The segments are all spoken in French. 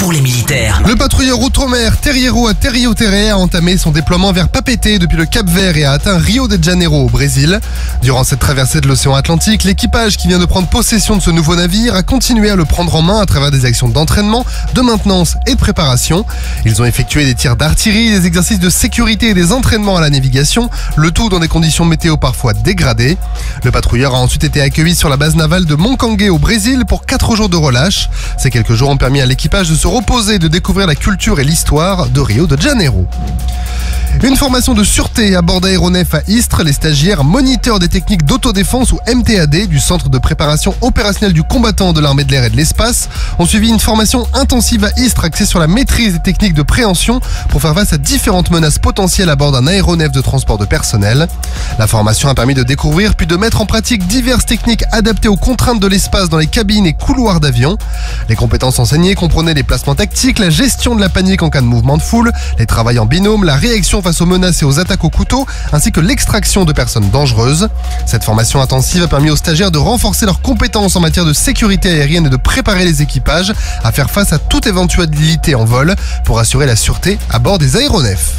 pour les militaires. Le patrouilleur outre-mer Terriero à Terrio-Terre a entamé son déploiement vers Papeete depuis le Cap-Vert et a atteint Rio de Janeiro au Brésil. Durant cette traversée de l'océan Atlantique, l'équipage qui vient de prendre possession de ce nouveau navire a continué à le prendre en main à travers des actions d'entraînement, de maintenance et de préparation. Ils ont effectué des tirs d'artillerie, des exercices de sécurité et des entraînements à la navigation, le tout dans des conditions météo parfois dégradées. Le patrouilleur a ensuite été accueilli sur la base navale de Moncangue au Brésil pour 4 jours de relâche. Ces quelques jours ont permis à l'équipage de se reposer et de découvrir la culture et l'histoire de Rio de Janeiro. Une formation de sûreté à bord d'aéronefs à Istres. Les stagiaires moniteurs des techniques d'autodéfense ou MTAD du Centre de préparation opérationnelle du combattant de l'armée de l'air et de l'espace ont suivi une formation intensive à Istres axée sur la maîtrise des techniques de préhension pour faire face à différentes menaces potentielles à bord d'un aéronef de transport de personnel. La formation a permis de découvrir puis de mettre en pratique diverses techniques adaptées aux contraintes de l'espace dans les cabines et couloirs d'avion. Les compétences enseignées comprenaient les placements tactiques, la gestion de la panique en cas de mouvement de foule, les travails en binôme, la réaction face aux menaces et aux attaques au couteau, ainsi que l'extraction de personnes dangereuses. Cette formation intensive a permis aux stagiaires de renforcer leurs compétences en matière de sécurité aérienne et de préparer les équipages à faire face à toute éventualité en vol pour assurer la sûreté à bord des aéronefs.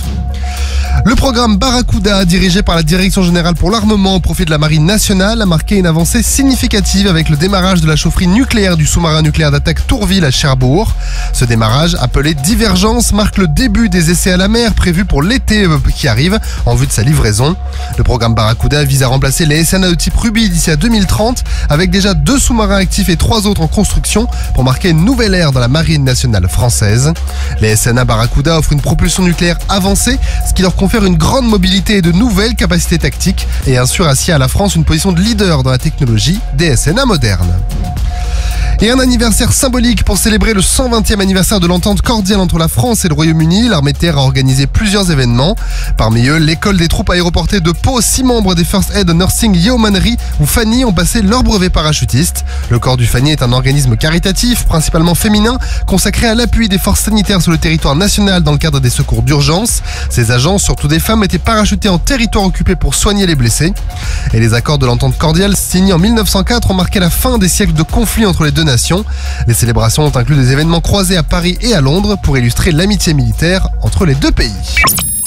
Le programme Barracuda, dirigé par la Direction Générale pour l'Armement au profit de la Marine Nationale, a marqué une avancée significative avec le démarrage de la chaufferie nucléaire du sous-marin nucléaire d'attaque Tourville à Cherbourg. Ce démarrage, appelé Divergence, marque le début des essais à la mer prévus pour l'été qui arrive en vue de sa livraison. Le programme Barracuda vise à remplacer les SNA de type Ruby d'ici à 2030 avec déjà 2 sous-marins actifs et 3 autres en construction pour marquer une nouvelle ère dans la Marine nationale française. Les SNA Barracuda offrent une propulsion nucléaire avancée, ce qui leur confère une grande mobilité et de nouvelles capacités tactiques et assure ainsi à la France une position de leader dans la technologie des SNA modernes. Et un anniversaire symbolique pour célébrer le 120e anniversaire de l'entente cordiale entre la France et le Royaume-Uni. L'armée de terre a organisé plusieurs événements. Parmi eux, l'école des troupes aéroportées de Pau, 6 membres des First Aid Nursing Yeomanry ou FANY ont passé leur brevet parachutiste. Le corps du FANY est un organisme caritatif, principalement féminin, consacré à l'appui des forces sanitaires sur le territoire national dans le cadre des secours d'urgence. Ces agents, surtout des femmes, étaient parachutés en territoire occupé pour soigner les blessés. Et les accords de l'entente cordiale signés en 1904 ont marqué la fin des siècles de conflits entre les deux nations. Les célébrations ont inclus des événements croisés à Paris et à Londres pour illustrer l'amitié militaire entre les deux pays.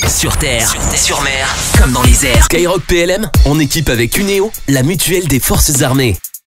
Sur terre, sur mer, comme dans les airs. Skyrock PLM, en équipe avec Uneo, la mutuelle des forces armées.